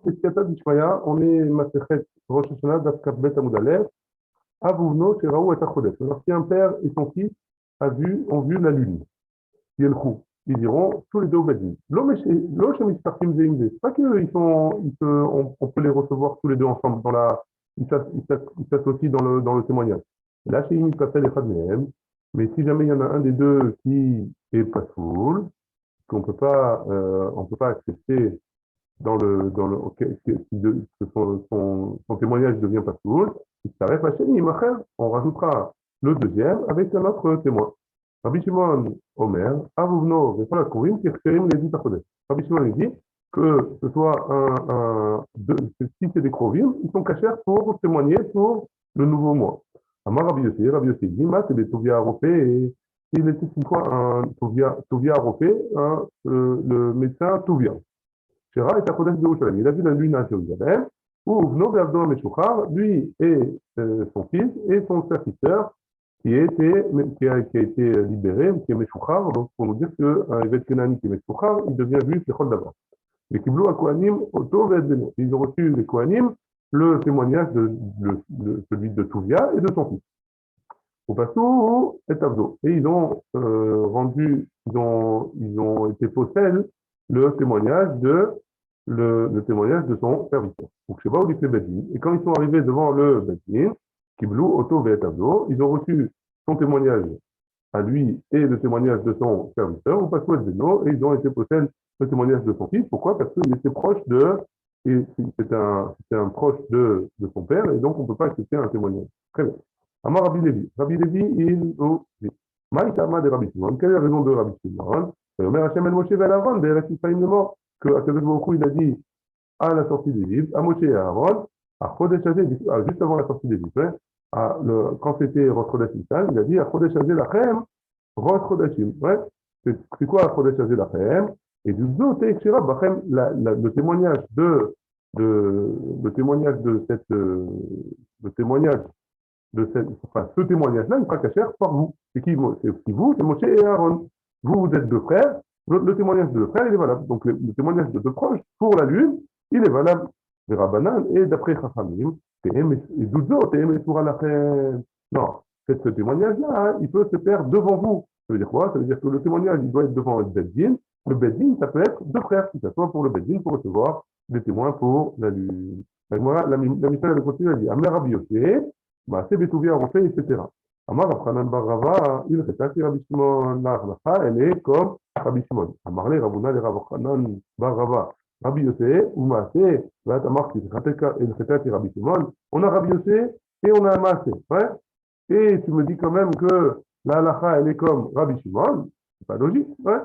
B'siyata d'Ishmaya, on est Masechet Rosh Hashanah Daf Kaf Bet Amud Aleph, Avuvno Sheraou et Achodesh. Lorsqu'un père et son fils ont vu la lune, Yelchou, ils iront tous les deux au Bedin. Lo Shemispartim Zeim Ze. C'est pas on peut les recevoir tous les deux ensemble ils s'associent dans le témoignage. Et là, chez Imi Pasel et Chadmehem, mais si jamais il y en a un des deux qui est pas full, on peut pas accepter que son témoignage devient pas sourd, on rajoutera le deuxième avec un autre témoin. Rabbi Shimon Omer, Avuvno, Vefala Kourim, Kircherim, les dit Rabbi Shimon dit que ce soit si c'est des Krovim, ils sont cachés pour témoigner pour le nouveau mois. Amar Rabbi Yossi dit, c'est des Tovia Aropé, et il était une fois un Tovia Aropé, le médecin Tovia. Shera est à Kodesh de Yerushalayim. Il a vu la lune à Jérusalem, où Vno Be'avdon Meshuchar, lui et son fils et son serviteur, qui a été libéré, qui est Meshuchar, donc pour nous dire qu'un évêque Kenani qui est Meshuchar, il devient juif le Chol d'abord. Les Kiblou à Kohanim, Oto Ve'edbeno. Ils ont reçu les Kohanim, le témoignage de celui de Touvia et de son fils. Au Passou et Avdo. Et ils ont été possèdent le témoignage de son serviteur. Donc, je sais pas où il fait Bedin. Et quand ils sont arrivés devant le Bedin, Kiblou, Oto, Ve'etavdo, ils ont reçu son témoignage à lui et le témoignage de son serviteur, au Passou et Beno, et ils ont été possèdent le témoignage de son fils. Pourquoi? Parce qu'il était proche c'était un proche de son père, et donc on ne peut pas accepter un témoignage. Très bien. Amar Rabbi Lévi. Rabbi Lévi, il nous dit, Maïtama de Rabbi Shimon. Quelle est la raison de Rabbi Shimon? Omer Hashem el Moshe vel Aaron, Be'eretz Yisraël le mort, que Akadosh Baruch Hu, il a dit à la sortie d'Égypte, à Moshe et à Aaron, à Chodesh Hazeh, juste avant la sortie d'Égypte, quand c'était Rosh Chodesh Nissan, il a dit à Chodesh Hazeh lachem, Rosh Chodeshim. Ouais. C'est quoi à Chodesh Hazeh lachem? Et du Zot et Ekshira Bachem, le témoignage ce témoignage-là, il sera caché par vous. C'est qui vous? C'est Moshe et Aaron. Vous êtes deux frères. Le témoignage de deux frères, il est valable. Donc, le témoignage de deux proches, pour la lune, il est valable. Les Rabbanan, et d'après Chachamim, non, ce témoignage-là, hein, il peut se faire devant vous. Ça veut dire quoi? Ça veut dire que le témoignage, il doit être devant le Beddin. Le Beddin, ça peut être deux frères qui s'assoient pour le Beddin pour recevoir des témoins pour la lune. La Mishnah, elle continue, elle dit, Amer Rabbi Yossé, Maaseh Betuvia Rofé, etc. Amar Rabchanan bar Rava, il répète Rabbi Shimon, la halacha, elle est comme Rabbi Shimon. Amar le Rabuna le Rabchanan bar Rava, Rabbi Yossé, ou Maaseh, va être Amar qui répète Rabbi Shimon. On a Rabbi Yossé et on a Maaseh, ouais. Et tu me dis quand même que la halacha, elle est comme Rabbi Shimon, c'est pas logique, ouais.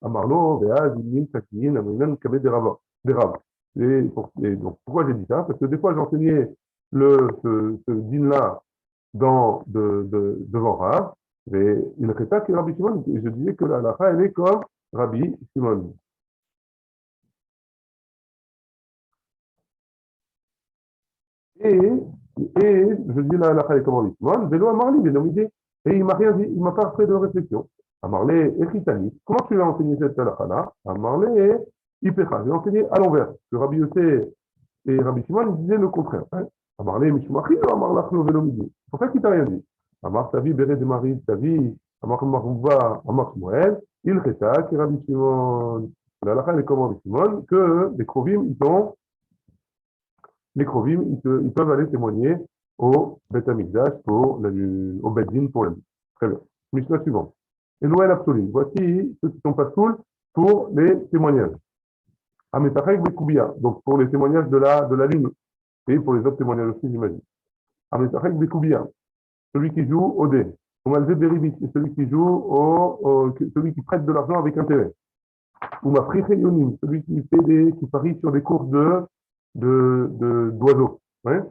Amarlo, Veaz, Ilmin, Sakin, Aminan, Kabé des Rav. Et donc, pourquoi j'ai dit ça? Parce que des fois, j'enseignais ce dîne-là devant Rav, et il ne fait pas que Rabbi Shimon, et je disais que la halakha, elle est comme Rabbi Shimon. Et je dis la halakha, elle est comme Rabbi Shimon, Vélo Amarli, Vénomidé, et il m'a rien dit, il m'a pas fait de réflexion. Amarlé, Echitani, comment tu vas enseigner cette halakha-là? Amarlé, Ipecha, j'ai enseigné à l'envers, que Rabbi Yossé et Rabbi Shimon, ils disaient le contraire. Amarlé, Mishmachi, Amarlachno, Vénomidé. C'est pour ça qu'il t'a rien dit. Amar Tavi, Beret de Marie, Tavi, Amar Marouba, Amar Shmuel, il resta qui Rabbi Shimon. La halakha est comme Rabbi Shimon, que les Krovim, ils peuvent aller témoigner au Bet Amikdash au Bet Din pour la vie. Très bien. Mishnah suivante. Eloël Absolim. Voici ceux qui sont pas cool pour les témoignages. Ametachek Bekubia. Donc pour les témoignages de la lune. Et pour les autres témoignages aussi, j'imagine. Ametachek Bekubia. Celui qui joue au dé. Omalze Beribit. C'est celui qui joue celui qui prête de l'argent avec intérêt. Ou ma Yonim. Celui qui parie sur des courses d'oiseaux. Ouais.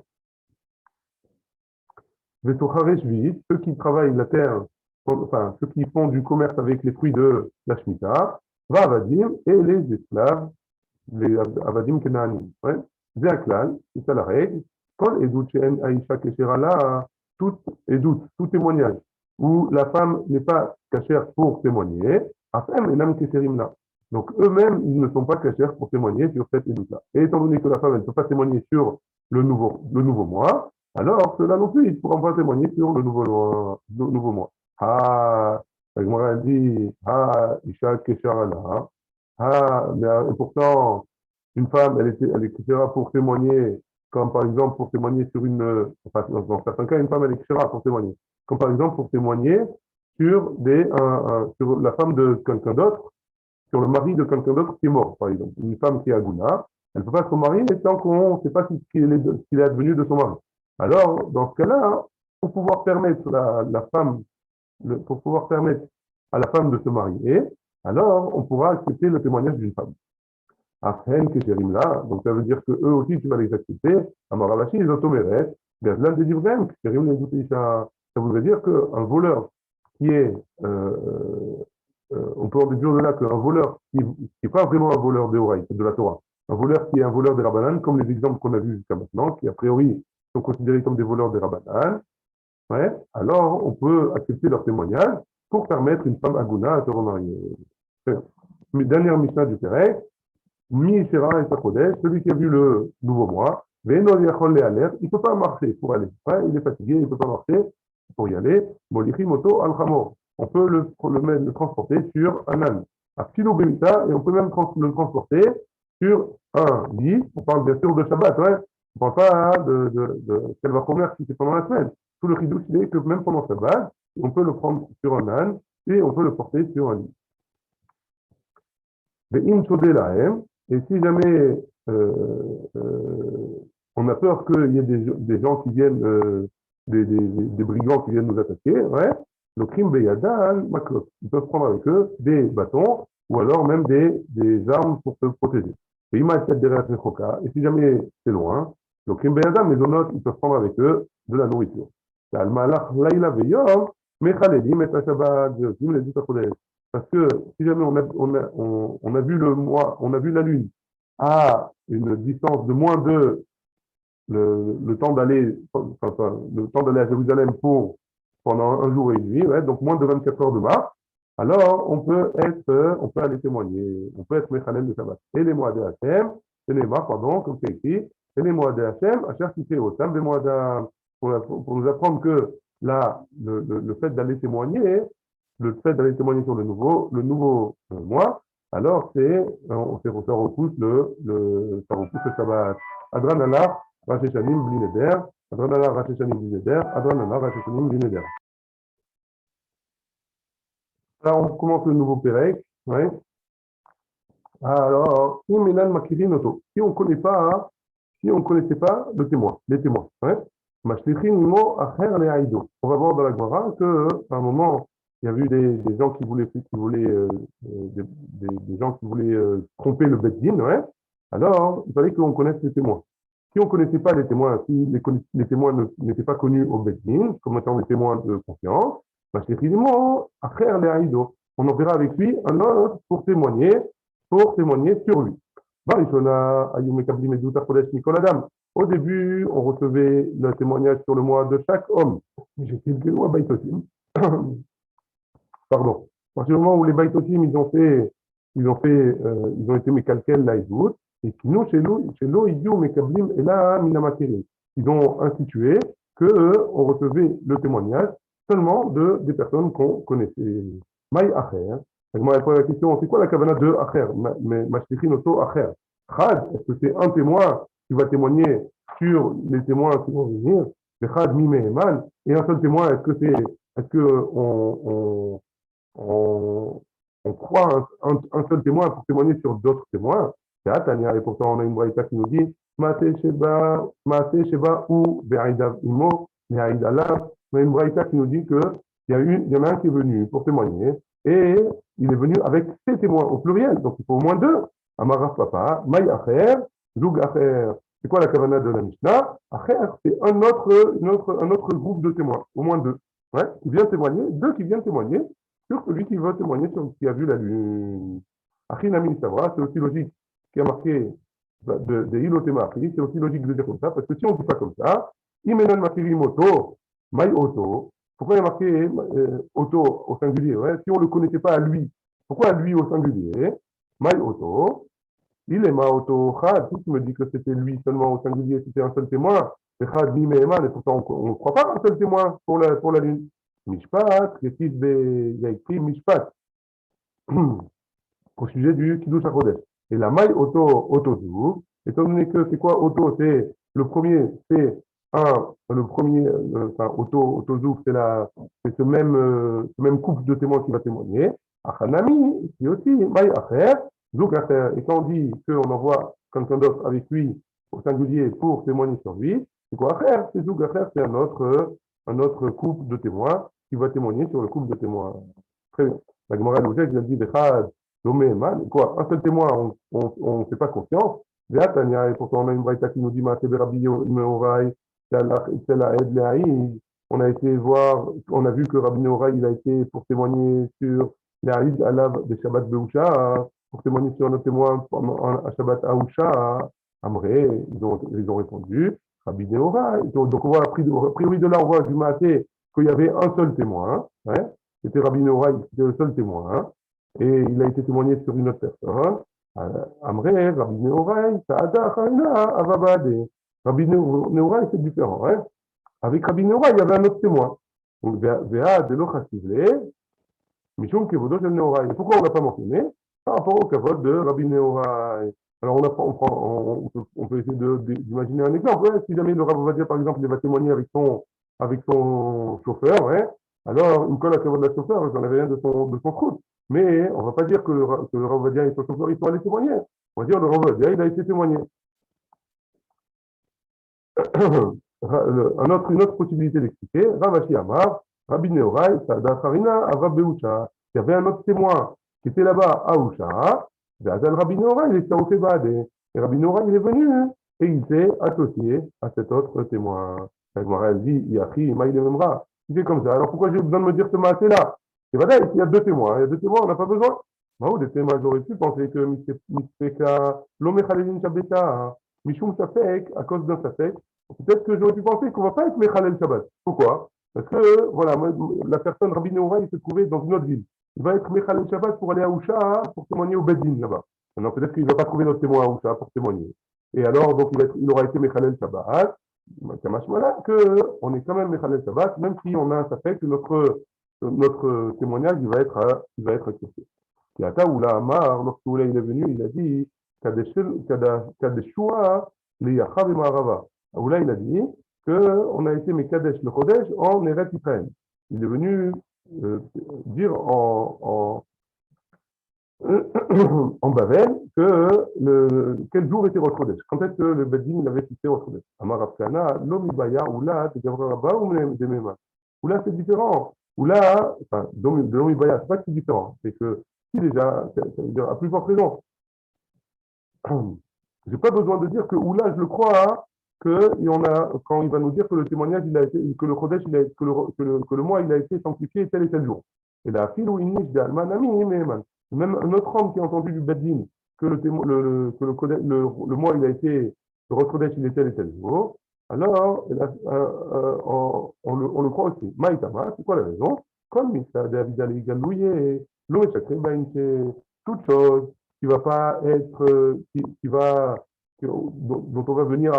Ceux qui travaillent la terre, enfin, ceux qui font du commerce avec les fruits de la Shemitah, va Avadim et les esclaves, les Avadim Kenanim. Ouais. Zéaklal, c'est ça la règle. Quand Edut She'en Aisha Kesherala, tout témoignage où la femme n'est pas cachère pour témoigner, Afem Enam Kesherimna. Donc eux-mêmes, ils ne sont pas cachers pour témoigner sur cette édute-là. Et étant donné que la femme, elle ne peut pas témoigner sur le nouveau mois, alors ceux-là non plus, ils ne pourront pas témoigner sur le nouveau mois. Ah, la Gemara dit, ah, Isha Kesharana, ah, mais et pourtant, une femme, elle est Keshara pour témoigner, comme par exemple pour témoigner sur enfin, dans certains cas, une femme, elle est Keshara pour témoigner. Comme par exemple pour témoigner sur sur la femme de quelqu'un d'autre, sur le mari de quelqu'un d'autre qui est mort, par exemple. Une femme qui est Aguna, elle ne peut pas se marier tant qu'on ne sait pas ce qu'il est advenu de son mari. Alors, dans ce cas-là, pour pouvoir permettre la femme, pour pouvoir permettre à la femme de se marier, alors on pourra accepter le témoignage d'une femme. Après, que là, donc ça veut dire que eux aussi, tu vas les accepter. Amaravashi, les automérès, l'un des livres, ça voudrait dire qu'un voleur qui est on peut en déduire de là qu'un voleur qui n'est pas vraiment un voleur de Horaï, de la Torah, un voleur qui est un voleur des Rabbanan, comme les exemples qu'on a vus jusqu'à maintenant, qui a priori sont considérés comme des voleurs des Rabbanan, ouais, alors on peut accepter leur témoignage pour permettre une femme Aguna à se remarier. Dernière mission du Pérec, Mi Shera et Sakodesh, celui qui a vu le nouveau mois, il ne peut pas marcher pour aller. Ouais, il est fatigué, il ne peut pas marcher pour y aller. Molichi Moto Al-Hamor. On peut le transporter sur un âne. À Kilo Bemita, et on peut même le transporter sur un lit. On parle bien sûr de Shabbat, ouais. On ne parle pas qu'elle va commercer si c'est pendant la semaine. Tout le ridouche, il est que même pendant Shabbat, on peut le prendre sur un âne et on peut le porter sur un lit. Et si jamais on a peur qu'il y ait des gens qui viennent, des brigands qui viennent nous attaquer, ouais, le crime beyadan, maklot. Ils peuvent prendre avec eux des bâtons ou alors même des armes pour se protéger. Et si jamais c'est loin, le crime beyadan, mais ils peuvent prendre avec eux de la nourriture. Parce que si jamais on a vu le mois, on a vu la lune à une distance de moins de le temps d'aller à Jérusalem pour pendant un jour et une nuit, ouais, donc moins de 24 heures de marche, alors on peut aller témoigner, on peut être Mechalel de Shabbat. Et les mois de Hachem, c'est les mois, pardon, comme c'est écrit, et les mois de Hachem, Hachem qui fait autant des mois pour nous apprendre que là, le fait d'aller témoigner, sur le nouveau mois, alors ça repousse ça repousse le Shabbat. Adranala, Racheshanim, Blineder, Adranala, Racheshanim, Blineder, Adranala, Racheshanim, Blineder. Là, on commence le nouveau Pérec, ouais. Alors, si on ne connaissait pas les témoins, ouais. On va voir dans la Gemara qu'à un moment, il y a eu des gens qui voulaient des gens qui voulaient tromper le Beddin, ouais. Alors, il fallait qu'on connaisse les témoins. Si on ne connaissait pas les témoins, si les témoins n'étaient pas connus au Beddin, comme étant des témoins de confiance, on enverra avec lui un autre pour témoigner sur lui. Au début, on recevait le témoignage sur le mois de chaque homme. Pardon. À partir du moment où les Baïtotim, ils ont été mécalquels là et d'autres, et sinon, chez l'eau, ils ont institué qu'on recevait le témoignage seulement des personnes qu'on connaissait. Maï Acher. Elle pose la question, c'est quoi la kavana de Acher? Mashlichin Oto Acher. Chad, est-ce que c'est un témoin qui va témoigner sur les témoins qui vont venir? Le Chad Mime Eman. Et un seul témoin, est-ce que on croit un seul témoin pour témoigner sur d'autres témoins? C'est Atania, et pourtant on a une braïta qui nous dit Mate Sheba ou Be'aïda Imo, Be'aïda Lav. On a une braïta qui nous dit qu'il y en a un qui est venu pour témoigner et il est venu avec ses témoins au pluriel, donc il faut au moins deux. Amaraf Papa, Maï Acher, Zoug Acher. C'est quoi la kavana de la Mishnah? Acher, c'est un autre groupe de témoins, au moins deux. Ouais, qui viennent témoigner, deux qui viennent témoigner sur celui qui veut témoigner sur qui a vu la lune. Achinami Savra, c'est aussi logique qui a marqué de Hilotema Achiri, c'est aussi logique de dire comme ça, parce que si on ne dit pas comme ça, Imenan Makiri Moto, Maï Oto, pourquoi il y a marqué Oto au singulier, ouais? Si on ne le connaissait pas à lui, pourquoi à lui au singulier? Maï Auto, il est ma Auto Chad, si tu me dis que c'était lui seulement au singulier, c'était un seul témoin, et Chad Bi Meheman, et pourtant on ne croit pas à un seul témoin pour la lune. Mishpat, il y a écrit Mishpat au sujet du Kiddush HaKodesh. Et la maille auto, étant donné que c'est quoi auto? C'est le premier, c'est le premier, enfin, auto c'est ce même couple de témoins qui va témoigner. Achanami, c'est aussi maille acher, zouk acher. Et quand on dit qu'on envoie quelqu'un d'autre avec lui au singulier pour témoigner sur lui, c'est quoi acher? C'est zouk acher, c'est un autre couple de témoins qui va témoigner sur le couple de témoins. Très bien. La Gemara Loujek, il a dit, Lomé, man, quoi, un seul témoin, on ne fait pas confiance. Tania, et pourtant on a une braïta qui nous dit, on a été voir, on a vu que Rabbi Nehorai, il a été pour témoigner sur les Aïd Alav des Shabbat Beusha, pour témoigner sur nos témoins à Shabbat Aousha, Amré, ils ont répondu, Rabbi Nehorai. Donc on voit, a priori de là, on voit du maté qu'il y avait un seul témoin, hein, c'était Rabbi Nehorai, c'était le seul témoin, et il a été témoigné sur une autre personne. Amré, Rabbi Nehorai, Saada, Chaina, Avabade. Rabbi Nehorai, c'est différent. Hein. Avec Rabbi Nehorai, il y avait un autre témoin. Donc, Véa, Delo Chassivle, Mishum Kevodo Shel Nehorai. Pourquoi on ne l'a pas mentionné? Par rapport au Kavod de Rabbi Nehorai. Alors, on peut essayer d'imaginer un exemple. Ouais. Si jamais le Rav va dire, par exemple, il va témoigner avec son chauffeur, ouais. Alors, une colle à Kavod de la chauffeur, j'en avais rien de son route. Mais on ne va pas dire que le Rav Vadia et son chauffeur, ils sont allés témoigner. On va dire que le Rav Vadia, il a été témoigné. Une autre possibilité d'expliquer, Ravashi Amar, Rabbi Nehorai, Sada Farina, Ava Beusha. Il y avait un autre témoin qui était là-bas à Usha, Rabbi Nehorai, il était au Febade. Et Rabbi Nehorai, il est venu et il s'est associé à cet autre témoin. La Gemara, elle dit, Yachi, Maïle Memra. Il fait comme ça. Alors pourquoi j'ai besoin de me dire ce matin-là? C'est vrai, il y a deux témoins. Il y a deux témoins, on n'a pas besoin. Mahou, des témoins, j'aurais pu penser que Mispeka, Lomechalelin Shabeta, Mishum Safek, à cause d'un Safek, peut-être que j'aurais pu penser qu'on ne va pas être Mechalel Shabbat. Pourquoi? Parce que, voilà, la personne, Rabbi Nehorai, il se trouvait dans une autre ville. Il va être Mechalel Shabbat pour aller à Ousha pour témoigner au Bedin là-bas. Maintenant, peut-être qu'il ne va pas trouver notre témoin à Ousha pour témoigner. Et alors, donc, il aura été Mechalel Shabbat. Kamashmala, qu'on est quand même Mechalel Shabbat, même si on a un Safek que notre témoignage, il va être accepté. Et à Oula Amar, lorsque Oula il est venu, il a dit Kadeshua le Yachav et Marava. Oula il a dit qu'on a été Mekadesh le Chodesh en Eretz Israël. Il est venu dire en Babel quel jour était Rosh Chodesh. Quand est-ce que le Beddin il avait fixé Rosh Chodesh? Amar Afkana, Lomibaya, Oula, Tegavra Rabba ou Demema. Oula c'est différent. Oula, enfin, de Lomibaya, c'est pas que c'est différent. C'est que si déjà, ça veut dire à plus forte raison. J'ai pas besoin de dire que Oula, je le crois, quand il va nous dire que le témoignage, il a été, que le Chodesh, que le mois, il a été sanctifié tel et tel jour. Et là, Philou Inish de Almanami, même un autre homme qui a entendu du Beddin que le mois, il a été, le Chodesh, il est tel et tel jour. Alors, on le croit aussi. Maïtama, c'est quoi la raison? Comme ça, David Ali Galouye, l'eau est sacrée, toute chose qui va pas être, dont on va venir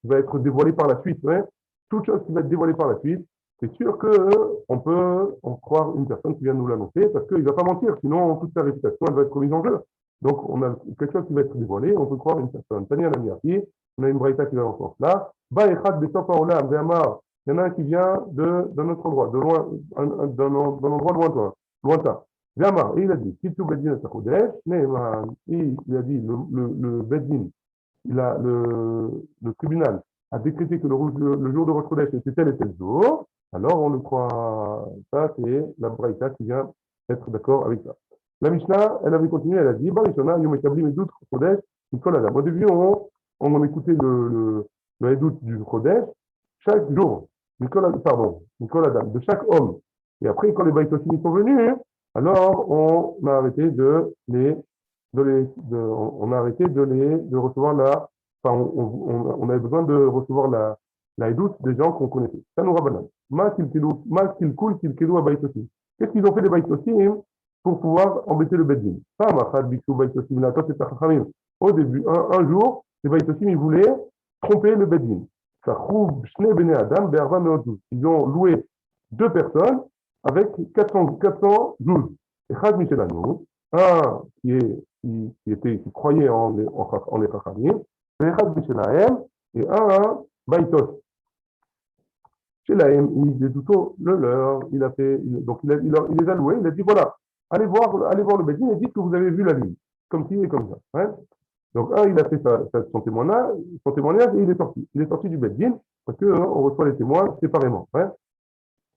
qui va être dévoilée par la suite. Ouais. Toute chose qui va être dévoilée par la suite, c'est sûr qu'on peut en croire une personne qui vient nous l'annoncer parce qu'il ne va pas mentir, sinon toute sa réputation elle va être remise en jeu. Donc on a quelque chose qui va être dévoilé, on peut croire une personne. Tania Namiati, on a une braïta qui va dans ce sens-là. Il y en a un qui vient d'un autre endroit, d'un endroit lointain. Viamar, il a dit, il a dit, le Beddin, le tribunal a décrété que le jour de Rosh Chodesh était tel et tel jour, alors on le croit. Ça, c'est la Braïta qui vient être d'accord avec ça. La Mishnah, elle avait continué, elle a dit, Barishona, Yom Etabli Medut Chodesh, Nicole Adam. Au début, on écoutait le Edut du Chodesh chaque jour. Nicole Adam, de chaque homme. Et après, quand les Baïtosim sont venus, alors on a arrêté de recevoir on avait besoin de recevoir la édoute des gens qu'on connaissait. Ça nous rabanan. Qu'est-ce qu'ils ont fait les Baïtosim? pour pouvoir embêter le Beddin. Au début, un jour, les Baïtosim, ils voulaient tromper le Beddin. Ils ont loué deux personnes avec 412. Et Chad Michelano, un qui croyait en les Chachamim, et Chad Michelahem, et un Baïtos. Chez l'AM, il est plutôt le leur, il les a loués, il a dit voilà, allez voir le Bédine et dites que vous avez vu la lune, comme ci et comme ça. Hein. Donc, il a fait son témoignage et il est sorti. Il est sorti du Bédine parce qu'on reçoit les témoins séparément. Hein.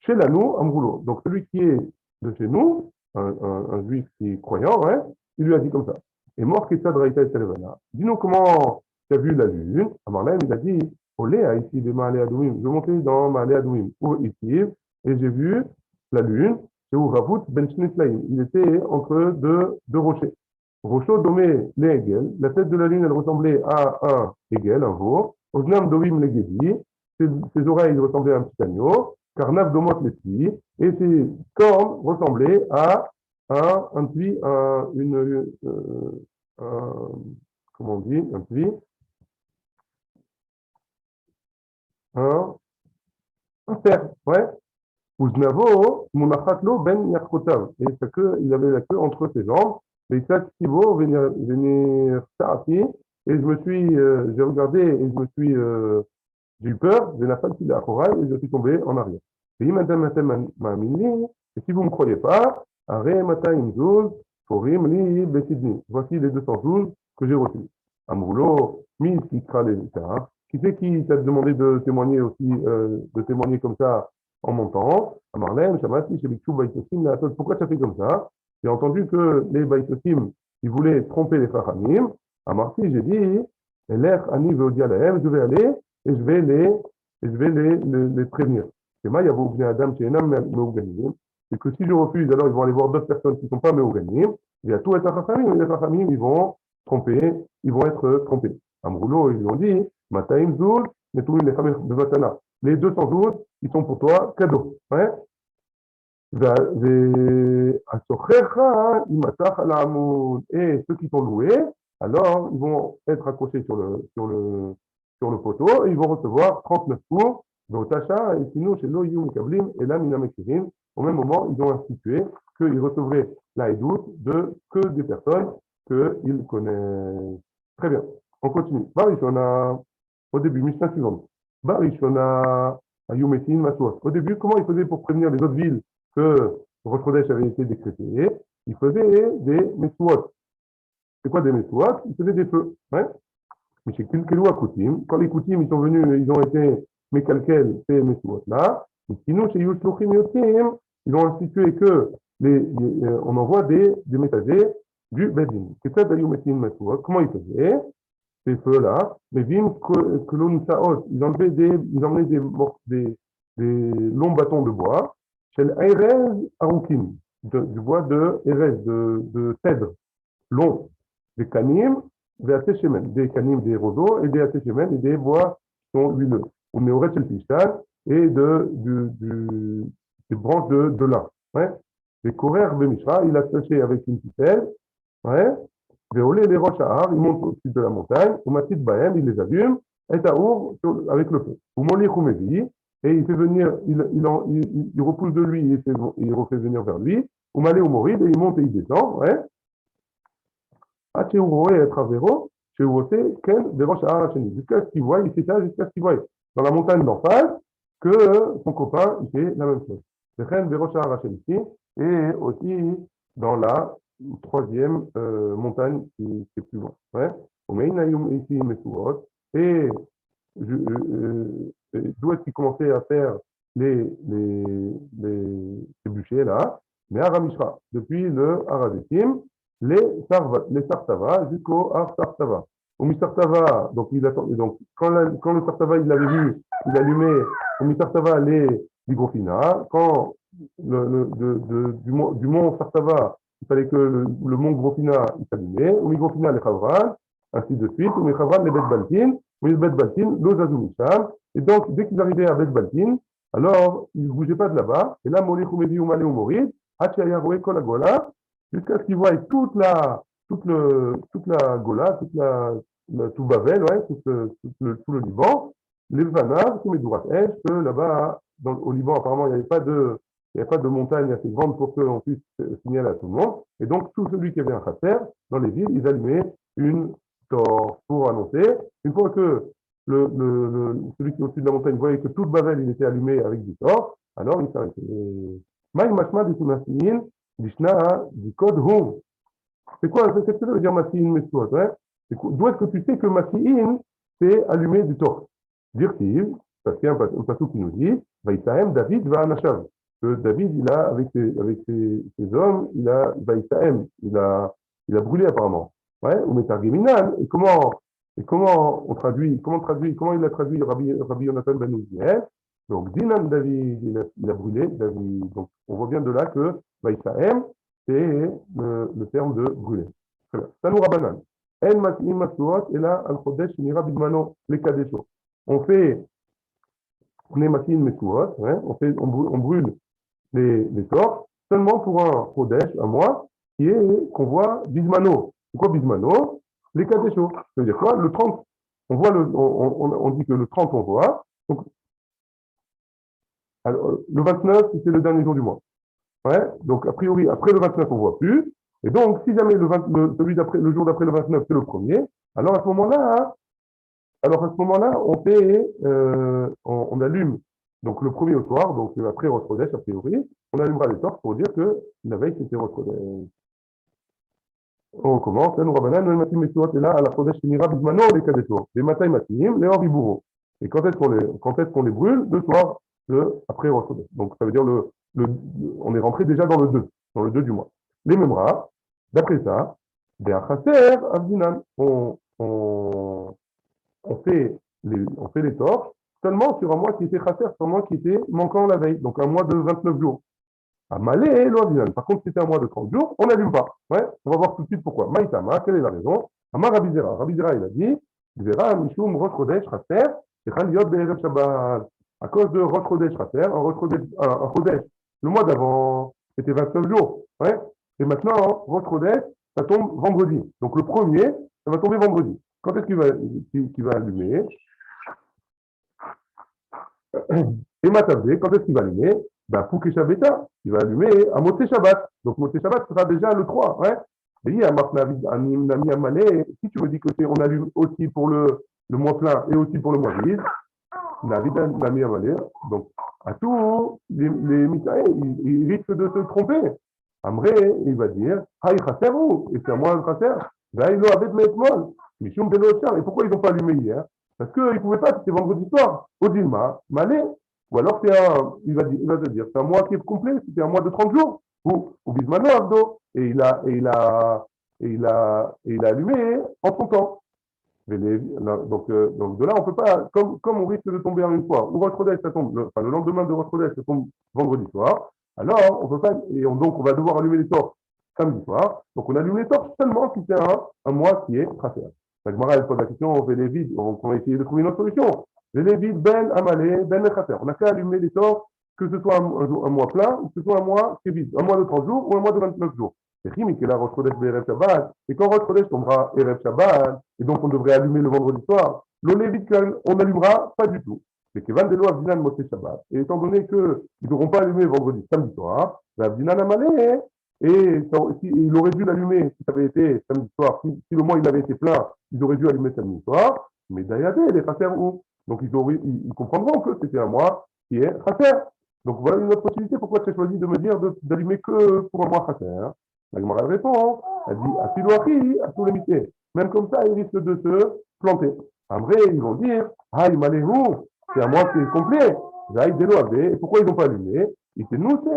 Chez l'Anou, Amroulo, donc celui qui est de chez nous, un juif qui est croyant, hein, il lui a dit comme ça. Et mort qui s'adresse à Salevana. Dis-nous comment tu as vu la lune. Amarlem, il a dit Olé, ici, de Maalé Adouim. Je montais dans Maalé Adouim, ou ici, et j'ai vu la lune, c'est où Ravout Ben Shnitlaim. Il était entre deux rochers. Rocho domé les Hegel. La tête de la lune, elle ressemblait à un Hegel, un veau. Oznam Dovim le Gedi. Ses oreilles ressemblaient à un petit agneau. Carnav Domot les puits. Et ses cornes ressemblaient à un puits, comment on dit, un puits, un cerf, ouais. Uznavo, Munachatlo ben Yakotav. Et sa queue, il avait la queue entre ses jambes. Et Tatsivo, venir Sarati. Et j'ai regardé et j'ai eu peur, j'ai la femme qui est à Choraï et je suis tombé en arrière. Et si vous ne me croyez pas, voici les 212 que j'ai reçus. Amroulo, qui c'est qui t'a demandé de témoigner aussi, de témoigner comme ça en montant? Amarlem, Shamati, Shebikshu, Baïtosim, pourquoi tu as fait comme ça? J'ai entendu que les Baïtosim, ils voulaient tromper les Chachamim. Amarti, j'ai dit, l'air Ani Veodialaem, je vais aller et je vais les prévenir. C'est que si je refuse, alors ils vont aller voir d'autres personnes qui ne sont pas méoganim. Il y a tout être Chachamim, et les Chachamim, ils vont être trompés. Amroulo, ils lui ont dit, Mataim Zul, Netouim les Chamim de Vatana. Les 212, ils sont pour toi cadeaux. Ouais? Et ceux qui sont loués, alors ils vont être accrochés sur le poteau et ils vont recevoir 39 coups. Et sinon, chez Loyum Kablim et là, Minamekirim, au même moment, ils ont institué qu'ils recevraient la Edout que des personnes qu'ils connaissent. Très bien, on continue. Barishona, au début, Mishnah suivante. Barishona, Ayumetin, Matouas. Au début, comment ils faisaient pour prévenir les autres villes que Rosh Chodesh avait été décrété? Ils faisaient des Mesouot. C'est quoi des Mesouot? Ils faisaient des feux. Hein? Mais chez Kilkelou à Koutim, quand les Koutim ils sont venus, ils ont été Mekalkel, ces Mesouot-là, et sinon chez Yushlochim Yotim, ils ont institué que on envoie des messagers du Bedin. C'est ça d'ailleurs Metin Mesouot. Comment ils faisaient ces feux-là? Les Vim Kolon Saot, ils emmenaient des longs bâtons de bois, chez l'Airez Aroukim, du bois de Erez, de cèdre, long, des canim, des canim, des roseaux, et des atéchemen, et des bois qui sont huileux. On met au reste le pistal et des branches de lin. Ouais. Les coureurs de Mishra, il a attaché avec une ficelle, ouais. Les roches à Har, il monte au-dessus de la montagne, au Matit Bahem, il les allume, et à Our avec le feu. Au Moli Khoumevi, et il fait venir, il repousse de lui, et il refait venir vers lui, au Malé au Moride, et il monte et il descend, ouais. Jusqu'à ce qu'il voit, il s'étale jusqu'à ce qu'il voit dans la montagne d'en face que son copain il fait la même chose. Et aussi dans la troisième montagne qui est plus loin. Ouais. Et d'où est-ce qu'il commençait à faire les bûchers là? Mais Aramishra, depuis le Aradetim, les Sartava jusqu'au Ar Sartava. Au Misartava, donc quand le Sartava il l'avait vu, il allumait au Misartava les Bigrofina. Quand du mont Sartava, il fallait que le mont Grofina il s'allumait. Au Migrofina les Chavran, ainsi de suite. Au Michavran les Bet Baltin, au Bet Baltin, l'Ozazou Misham. Et donc dès qu'ils arrivaient à Bet Baltin, alors ils ne bougeaient pas de là-bas. Et là, Moli Khoumevi ou Malé ou Morid, Hachiayaroué Kolagola. jusqu'à ce qu'ils voient toute la Gola, tout Babel, ouais, tout le Liban, les Vanav, tous les Douratesh, que là-bas, au Liban, apparemment, il n'y avait pas de montagne assez grande pour qu'on puisse signaler à tout le monde. Et donc, tout celui qui avait un khater, dans les villes, ils allumaient une torche pour annoncer. Une fois que celui qui est au-dessus de la montagne voyait que tout le Babel, il était allumé avec du torche, alors il s'arrêtait. Maï machma des Tunasin, Dishna, du code home. C'est quoi, qu'est-ce que ça veut dire Masiin Mesuot, hein? D'où est-ce que tu sais que Masiin, c'est allumer du torche? Dire-t-il, parce qu'il y a un passage qui nous dit, Vaïtaem David va Anashav. Que David, il a, avec ses hommes, Vaïtaem, il a brûlé apparemment. Ouais, ou Metargeminan. Et comment comment il a traduit Rabbi Yonatan Ben Uziel? Donc, Dinan David, il a brûlé David. Donc, on voit bien de là que Vaïtaem, c'est le terme de brûler. Très bien. Tanou Rabanan. En mat'im masuot et là al chodesh nira bidmano les kadesho. On est mat'im masuot, hein, on brûle les torches seulement pour un chodesh, un mois, qu'on voit bidmano. C'est quoi bidmano? Les kadesho. Ça veut dire quoi? Le 30, on dit que le 30 on voit. Donc, alors, le 29, c'est le dernier jour du mois. Ouais, donc, a priori, après le 29, on ne voit plus. Et donc, si jamais le jour d'après le 29, c'est le premier, alors à ce moment-là, on allume donc le premier au soir, donc après Rosh Chodesh, a priori, on allumera les torches pour dire que la veille, c'était Rosh Chodesh. On commence, nous rabanan, nous matim mesuot, et là, à la Chodesh finira bismano, les kadesho, les matai matim, les horibouro. Et quand est-ce qu'on les brûle? Le soir, après Rosh Chodesh. Donc, ça veut dire on est rentré déjà dans le 2 du mois. Les Memra, d'après ça, des achaser, avdinan, on fait les torches seulement sur un mois qui était chaser, sur un mois qui était manquant la veille, donc un mois de 29 jours. À Malé, l'Oavinan. Par contre, si c'était un mois de 30 jours, on n'allume pas. Ouais, on va voir tout de suite pourquoi. Maïtama, quelle est la raison? Amar Rabizera. Rabizera, il a dit, Vera, Mishum, Rosh Chodesh, Chaser, Echal Yod Be'erev Shabbat. À cause de Rosh Chodesh, Chaser, un Chodesh, le mois d'avant, c'était 29 jours. Ouais. Et maintenant, Rosh Chodesh, ça tombe vendredi. Donc le premier, ça va tomber vendredi. Quand est-ce qu'il va allumer? Et Matabé, quand est-ce qu'il va allumer? Ben, Pouké Shabbat, il va allumer à Moté Shabbat. Donc Moté Shabbat sera déjà le 3. Ouais. Et si tu me dis qu'on allume aussi pour le mois plein et aussi pour le mois vide, donc à tous les Mitaïs, ils risquent de se tromper. Amré, il va dire, et c'est à moi le Khaser. Et pourquoi ils n'ont pas allumé hier? Parce qu'ils ne pouvaient pas, c'était vendredi soir. Odilma, Malé. Ou alors il va te dire, c'est un mois qui est complet, c'était un mois de 30 jours. Ou Bismano Abdo. Et il a allumé en son temps. Donc de là, on ne peut pas, comme on risque de tomber en une fois, ou Rosh Chodesh, ça tombe, le lendemain de Rosh Chodesh, ça tombe vendredi soir, alors on peut pas, donc on va devoir allumer les torches samedi soir. Donc on allume les torches seulement si c'est un mois qui est tracé. La Gemara, elle pose la question, on fait les vides, on va essayer de trouver une autre solution. Les vides, ben amalé, ben chaser. On n'a qu'à allumer les torches, que ce soit un mois plein, ou que ce soit un mois qui est vide, un mois de 30 jours ou un mois de 29 jours. C'est Chimi qui est là, Rosh Chodesh Erev Shabbat. Et quand Rosh Chodesh tombera Erev Shabbat, et donc on devrait allumer le vendredi soir, le Lévite, on n'allumera pas du tout. C'est que Van Delo Avdinan Moté Shabbat. Et étant donné qu'ils ne devront pas allumer vendredi, samedi soir, Avdinan Amalé, et il aurait dû l'allumer si ça avait été samedi soir. Si le mois il avait été plein, ils auraient dû allumer samedi soir. Mais Dayadé, les Khaser où? Donc ils comprendront que c'était un mois qui est Khaser. Donc voilà une autre possibilité. Pourquoi tu as choisi de me dire d'allumer que pour un mois Khaser? La Gemara répond, elle dit, à Piloachi, à tous les métiers. Même comme ça, ils risquent de se planter. En vrai, ils vont dire, ah, il m'allait où? C'est un mois qui est complet. Et pourquoi ils n'ont pas allumé? Ils s'est noussé.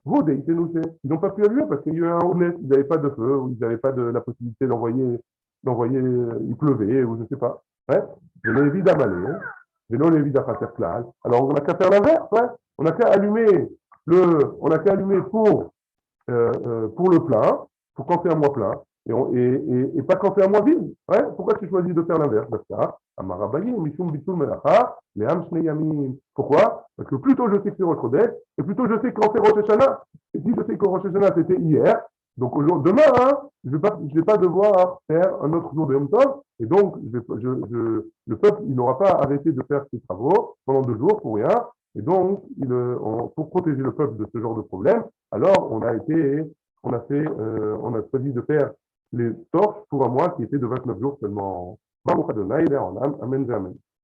Ils n'ont pas pu allumer parce qu'il y a eu un honnête, ils n'avaient pas de feu, ou ils n'avaient pas de la possibilité d'envoyer, il pleuvait, ou je ne sais pas. Ouais. Je l'ai évidemment d'amalé. Je l'ai évidemment à faire classe. Alors, on n'a qu'à faire l'inverse, ouais. On n'a qu'à allumer pour le plein, pour quand c'est un mois plein, et pas quand c'est un mois vide. Ouais. Pourquoi tu choisis de faire l'inverse? Pourquoi? Parce que plus tôt je sais que c'est Rosh Chodesh, et plus tôt je sais quand c'est Rosh Hashanah. Et si je sais que Rosh Hashanah c'était hier, Donc demain, hein, je vais pas devoir faire un autre jour de Yom Tov, et donc le peuple, il n'aura pas arrêté de faire ses travaux pendant 2 jours pour rien. Et donc, pour protéger le peuple de ce genre de problème, alors on a choisi de faire les torches pour un mois qui était de 29 jours seulement. Baruch Adonai, Amen, Amen.